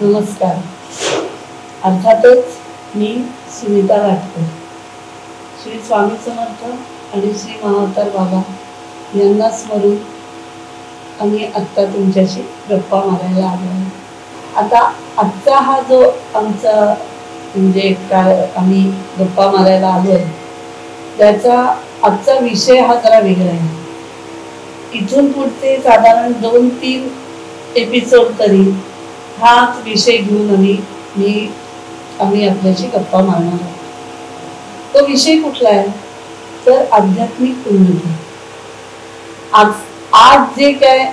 नमस्कार. अर्थातच मी सुनीता लाटकर. श्री स्वामी समर्थ आणि श्री महाअवतार बाबा यांना स्मरून आम्ही आत्ता तुमच्याशी गप्पा मारायला आलो आहे. आता आजचा हा जो आमचा म्हणजे काय आम्ही गप्पा मारायला आलो आहे त्याचा आजचा विषय हा जरा वेगळा आहे. इथून पुढचे साधारण 2-3 एपिसोड तरी हाच विषय घेऊन आम्ही आपल्याशी गप्पा मारणार आहोत. तो विषय कुठला आहे तर आध्यात्मिक उन्नती. आज जे काय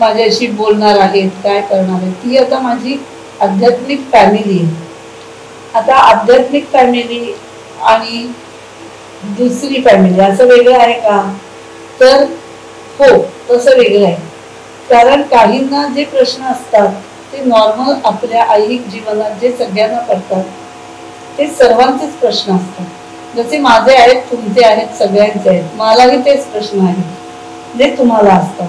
माझ्याशी बोलणार आहेत काय करणार आहेत ती आता माझी आध्यात्मिक फॅमिली आहे. आता आध्यात्मिक फॅमिली आणि दुसरी फॅमिली असं वेगळं आहे का तर हो तसं वेगळं आहे. कारण काहींना जे प्रश्न असतात ते नॉर्मल आपल्या ऐहिक जीवनात जे सगळ्यांना पडतात ते सर्वांचेच प्रश्न असतात. जसे माझे आहेत तुमचे आहेत सगळ्यांचे आहेत. मलाही तेच प्रश्न आहेत जे तुम्हाला असतात.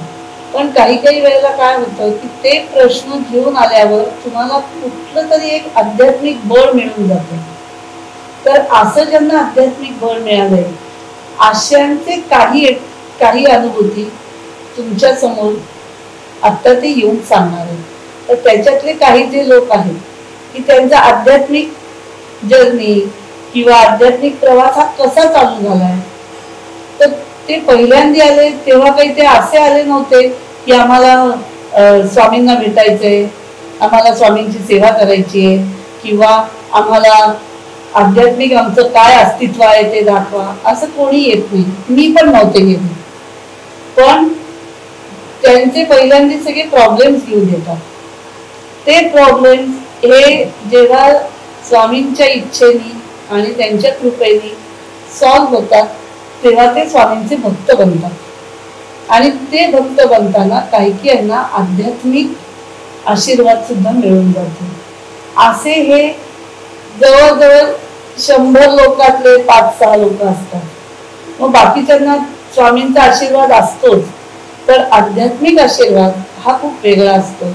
पण काही वेळेला काय होतं की ते प्रश्न घेऊन आल्यावर तुम्हाला कुठलं तरी एक आध्यात्मिक बळ मिळून जातं. तर असं ज्यांना आध्यात्मिक बळ मिळालंय अशांचे काही अनुभूती तुमच्या समोर आता ते येऊन सांगणार आहेत. तर त्याच्यातले काही जे लोक आहेत की त्यांचा आध्यात्मिक जर्नी किंवा आध्यात्मिक प्रवास हा कसा चालू झालाय तर ते पहिल्यांदा आले तेव्हा काही ते असे आले नव्हते की आम्हाला स्वामींना भेटायचंय, आम्हाला स्वामींची सेवा करायची आहे किंवा आम्हाला आध्यात्मिक आमचं काय अस्तित्व आहे ते दाखवा, असं कोणी येत नाही. मी पण नव्हते गेले. पण त्यांचे पहिल्यांदा सगळे प्रॉब्लेम्स घेऊन येतात. ते प्रॉब्लेम्स हे जेव्हा स्वामींच्या इच्छेने आणि त्यांच्या कृपेने सॉल्व्ह होतात तेव्हा ते स्वामींचे भक्त बनतात. आणि ते भक्त बनताना काही यांना आध्यात्मिक आशीर्वाद सुद्धा मिळून जातो. असे हे जवळजवळ 100 लोकातले 5-6 लोक असतात. मग बाकीच्यांना स्वामींचा आशीर्वाद असतोच तर आध्यात्मिक आशीर्वाद हा खूप वेगळा असतो.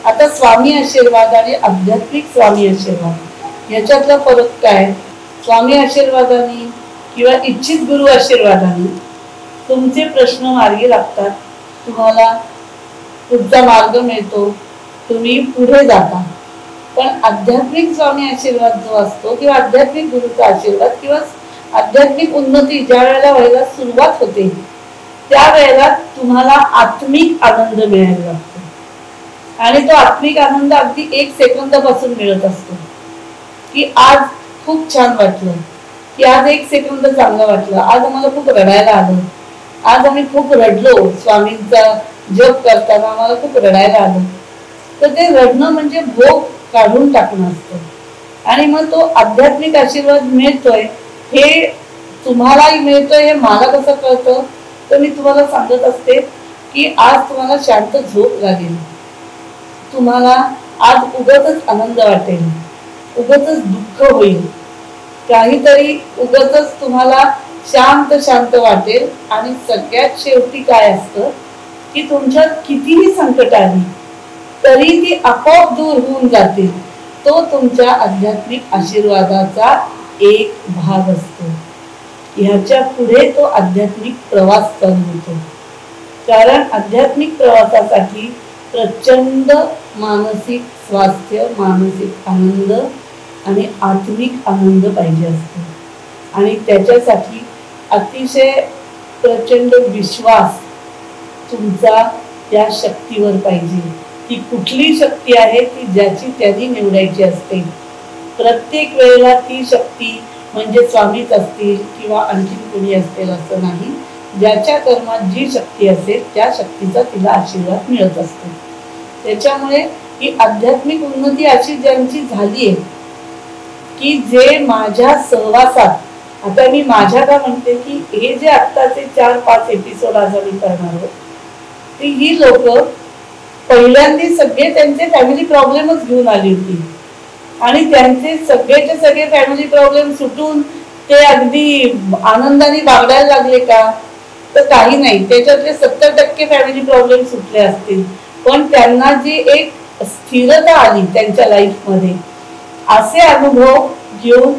आता स्वामी आशीर्वाद आणि आध्यात्मिक स्वामी आशीर्वाद याच्यातला फरक काय? स्वामी आशीर्वादाने किंवा इच्छित गुरु आशीर्वादाने तुमचे प्रश्न मार्गी लागतात, तुम्हाला पुढचा मार्ग मिळतो, तुम्ही पुढे जाता. पण आध्यात्मिक स्वामी आशीर्वाद जो असतो किंवा आध्यात्मिक गुरुचा आशीर्वाद किंवा आध्यात्मिक उन्नती ज्या वेळेला व्हायला सुरुवात होते त्यावेळेला तुम्हाला आत्मिक आनंद मिळायला लागतो. आणि तो आत्मिक आनंद अगदी 1 सेकंदापासून मिळत असतो की आज खूप छान वाटलं, की आज 1 सेकंद चांगलं वाटलं, आज आम्हाला खूप रडायला आलं, आज आम्ही खूप रडलो, स्वामींचा जप करताना आम्हाला खूप रडायला आलं. तर ते रडणं म्हणजे भोग काढून टाकणं असतं. आणि मग तो आध्यात्मिक आशीर्वाद मिळतोय हे तुम्हालाही मिळतोय हे मला कसं कळतं तर मी तुम्हाला सांगत असते की आज तुम्हाला शांत झोप लागेल, तुम्हाला आज उगाचच आनंद वाटेल, उगाचच दुःख होईल, काहीतरी उगाचच तुम्हाला शांत शांत वाटेल. आणि सगळ्यात शेवटी काय असतं की तुमच्यात कितीही संकट आली तरी ती आपोआप दूर होऊन जातील. तो तुमच्या आध्यात्मिक आशीर्वादाचा एक भाग असतो. ह्याच्या पुढे तो आध्यात्मिक प्रवास चालू होतो. कारण आध्यात्मिक प्रवासासाठी प्रचंड मानसिक स्वास्थ्य, मानसिक आनंद आणि आत्मिक आनंद पाहिजे असतो. आणि त्याच्यासाठी अतिशय प्रचंड विश्वास तुमचा त्या शक्तीवर पाहिजे. ती कुठली शक्ती आहे ती ज्याची त्याने निवडायची असते. प्रत्येक वेळेला ती शक्ती म्हणजे स्वामीच असतील किंवा आणखीन कोणी असतील असं नाही. ज्याच्या कर्मात जी शक्ती असेल त्या शक्तीचा तिला आशीर्वाद मिळत असतो. त्याच्यामुळे ही आध्यात्मिक उन्नती अशी ज्यांची झाली आहे की जे माझ्या सहवासात, आता मी माझ्या का म्हणते की हे जे आत्ताचे 4-5 एपिसोड आज आम्ही करणार आहोत ती ही लोक पहिल्यांदा सगळे त्यांचे फॅमिली प्रॉब्लेमच घेऊन आली होती. आणि त्यांचे सगळेचे सगळे फॅमिली प्रॉब्लेम सुटून ते अगदी आनंदाने बागडायला लागले का तर काही नाही. त्याच्यातले 70% फॅमिली प्रॉब्लेम सुटले असतील. पण त्यांना जी एक स्थिरता आली त्यांच्या लाईफमध्ये, असे अनुभव घेऊन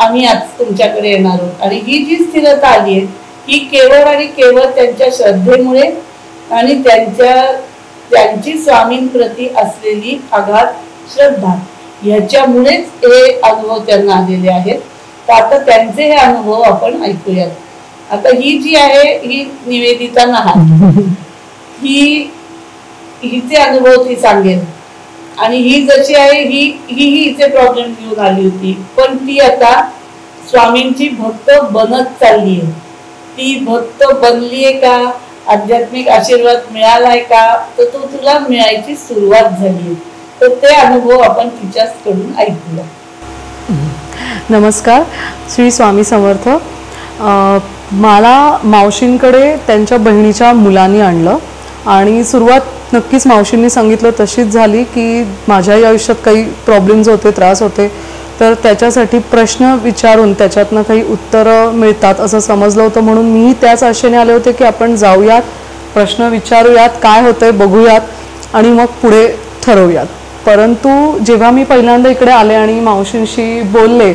आम्ही आज तुमच्याकडे येणार आहोत. आणि ही जी स्थिरता आली आहे ही केवळ आणि केवळ त्यांच्या श्रद्धेमुळे आणि त्यांची स्वामींप्रती असलेली अगाध श्रद्धा ह्याच्यामुळेच हे अनुभव त्यांना आलेले आहेत. तर आता त्यांचे हे अनुभव आपण ऐकूयात. आता ही जी आहे ही निवेदिता नहार, हिचे अनुभव ती सांगेल. आणि ही जशी आहे ही हिचे प्रॉब्लेम घेऊन आली होती, पण ती आता स्वामींची भक्त बनत चालली आहे. ती भक्त बनलीये का, आध्यात्मिक आशीर्वाद मिळालाय का, तर तो तुला मिळायची सुरुवात झाली. तर ते अनुभव आपण तिच्याकडून ऐकूया. नमस्कार, श्री स्वामी समर्थ. मला मावशींकडे त्यांच्या बहिणीच्या मुलांनी आणलं आणि सुरुवात नक्कीच मावशींनी सांगितलं तशीच झाली की माझ्याही आयुष्यात काही प्रॉब्लेम्स होते, त्रास होते. तर त्याच्यासाठी प्रश्न विचारून त्याच्यातनं काही उत्तरं मिळतात असं समजलं होतं, म्हणून मी त्याच आशेने आले होते की आपण जाऊयात, प्रश्न विचारूयात, काय होतंय बघूयात आणि मग पुढे ठरवूयात. परंतु जेव्हा मी पहिल्यांदा इकडे आले आणि मावशींशी बोलले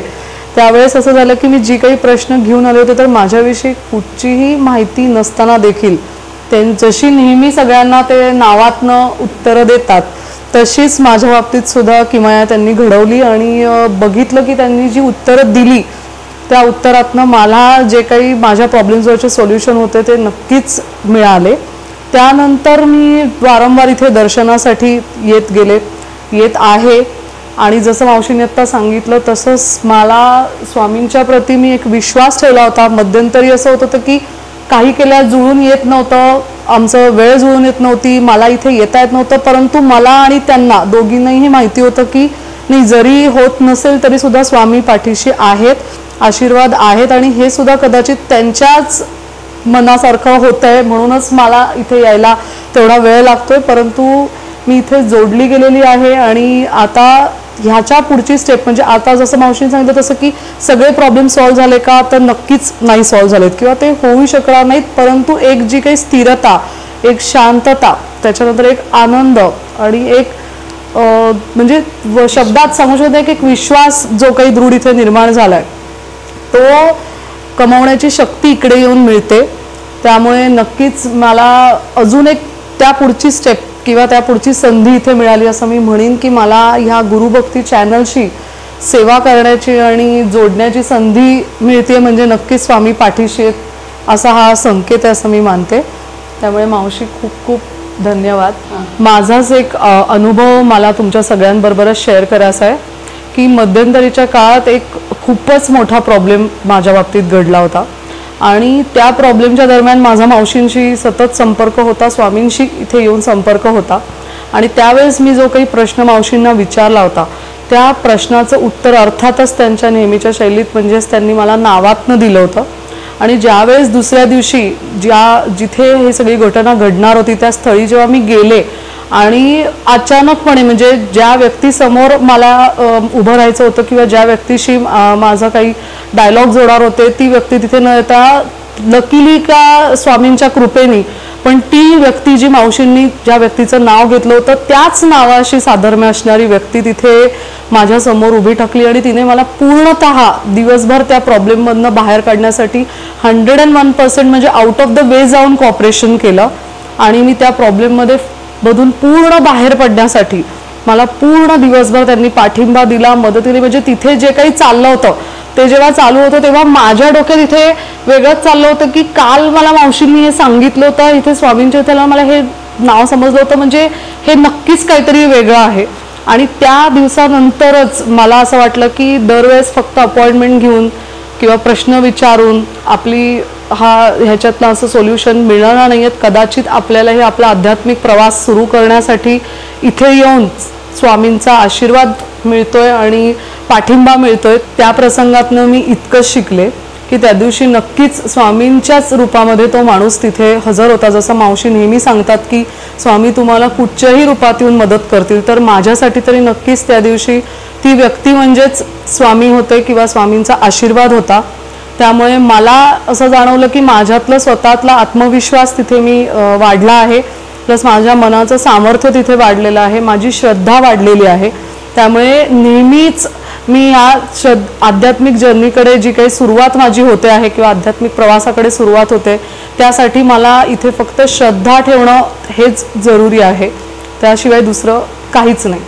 त्यावेळेस असं झालं की मी जी काही प्रश्न घेऊन आले होते तर माझ्याविषयी कुठचीही माहिती नसताना देखील जशी नेहमी सगळ्यांना ते नावातनं उत्तरं देतात तशीच माझ्या बाबतीत सुद्धा किमया त्यांनी घडवली. आणि बघितलं की त्यांनी जी उत्तरं दिली त्या उत्तरातनं मला जे काही माझ्या प्रॉब्लेम्सवरचे सोल्युशन होते ते नक्कीच मिळाले. त्यानंतर मी वारंवार इथे दर्शनासाठी येत आहे. आणि जसं मावशींनी आत्ता सांगितलं तसंच मला स्वामींच्या प्रती मी एक विश्वास ठेवला होता. मध्यंतरी असं होत होतं की काही केल्या जुळून येत नव्हतं, आमचं वेळ जुळून येत नव्हती, मला इथे येता येत नव्हतं. परंतु मला आणि त्यांना दोघींनाही माहिती होतं की नाही, जरी होत नसेल तरी सुद्धा स्वामी पाठीशी आहेत, आशीर्वाद आहेत आणि हे सुद्धा कदाचित त्यांच्याच मनासारखं होतंय म्हणूनच मला इथे यायला तेवढा वेळ लागतोय. परंतु मी इथे जोडली गेलेली आहे आणि आता ह्याच्या पुढची स्टेप म्हणजे आता जसं मावशीने सांगितलं तसं की सगळे प्रॉब्लेम सॉल्व्ह झाले का, तर नक्कीच नाही सॉल्व्ह झालेत किंवा ते होऊ शकणार नाहीत. परंतु एक जी काही स्थिरता, एक शांतता, त्याच्यानंतर एक आनंद आणि एक म्हणजे शब्दात सांगू शकते एक विश्वास जो काही दृढ इथे निर्माण झालाय तो कमवण्याची शक्ती इकडे येऊन मिळते. त्यामुळे नक्कीच मला अजून एक त्या पुढची स्टेप किंवा त्या पुढची संधी इथे मिळाली असं मी म्हणेन की मला ह्या गुरुभक्ती चॅनलशी सेवा करण्याची आणि जोडण्याची संधी मिळते म्हणजे नक्कीच स्वामी पाठीशी असा हा संकेत आहे असं मी मानते. त्यामुळे मावशी खूप खूप धन्यवाद. माझाच एक अनुभव मला तुमच्या सगळ्यांबरोबरच शेअर करायचा आहे की मध्यंतरीच्या काळात एक खूपच मोठा प्रॉब्लेम माझ्या बाबतीत घडला होता आणि त्या प्रॉब्लेमच्या दरम्यान माझा मावशींशी सतत संपर्क होता, स्वामींशी इथे येऊन संपर्क होता. आणि त्यावेळेस मी जो काही प्रश्न मावशींना विचारला होता त्या प्रश्नाचं उत्तर अर्थातच त्यांच्या नेहमीच्या शैलीत म्हणजेच त्यांनी मला नावातनं दिलं होतं. आणि ज्यावेळेस दुसऱ्या दिवशी जिथे ही सगळी घटना घडणार होती त्या स्थळी जेव्हा मी गेले आणि अचानकपणे म्हणजे ज्या व्यक्तीसमोर मला उभं राहायचं होतं किंवा ज्या व्यक्तीशी माझा काही डायलॉग जोडणार होते ती व्यक्ती तिथे न येता लकीली का स्वामींच्या कृपेने पण ती व्यक्ती जी मावशींनी ज्या व्यक्तीचं नाव घेतलं होतं त्याच नावाशी साधर्म्य असणारी व्यक्ती तिथे माझ्यासमोर उभी ठाकली आणि तिने मला पूर्णतः दिवसभर त्या प्रॉब्लेममधनं बाहेर काढण्यासाठी 101% म्हणजे आउट ऑफ द वे जाऊन कॉपरेशन केलं. आणि मी त्या प्रॉब्लेममध्ये मधून पूर्ण बाहेर पडण्यासाठी मला पूर्ण दिवसभर त्यांनी पाठिंबा दिला, मदत दिली. म्हणजे तिथे जे काही चाललं होतं ते जेव्हा चालू होतं तेव्हा माझ्या डोक्यात इथे वेगळंच चाललं होतं की काल मला मावशींनी हे सांगितलं होतं, इथे स्वामींच्या इथे मला हे नाव समजलं होतं, म्हणजे हे नक्कीच काहीतरी वेगळं आहे. आणि त्या दिवसानंतरच मला असं वाटलं की दरवेळेस फक्त अपॉइंटमेंट घेऊन किंवा प्रश्न विचारून आपली ह्याच्यातलं असं सोल्युशन मिळणार नाही आहेत. कदाचित आपल्याला हे आपला आध्यात्मिक प्रवास सुरू करण्यासाठी इथे येऊन स्वामींचा आशीर्वाद मिळतोय आणि पाठिंबा मिळतोय. त्या प्रसंगातनं मी इतकंच शिकले की त्या दिवशी नक्कीच स्वामींच्याच रूपामध्ये तो माणूस तिथे हजर होता. जसं मावशी नेहमी सांगतात की स्वामी तुम्हाला कुठच्याही रूपात येऊन मदत करतील, तर माझ्यासाठी तरी नक्कीच त्या दिवशी ती व्यक्ती म्हणजेच स्वामी होते किंवा स्वामींचा आशीर्वाद होता. त्यामुळे मला असं जाणवलं की माझ्यातलं स्वतःतला आत्मविश्वास तिथे मी वाढला आहे प्लस माझ्या मनाचं सामर्थ्य तिथे वाढलेलं आहे, माझी श्रद्धा वाढलेली आहे. त्यामुळे नेहमीच मी या आध्यात्मिक जर्नीकडे जी काही सुरुवात माझी होते आहे किंवा आध्यात्मिक प्रवासाकडे सुरुवात होते त्यासाठी मला इथे फक्त श्रद्धा ठेवणं हेच जरुरी आहे, त्याशिवाय दुसरं काहीच नाही.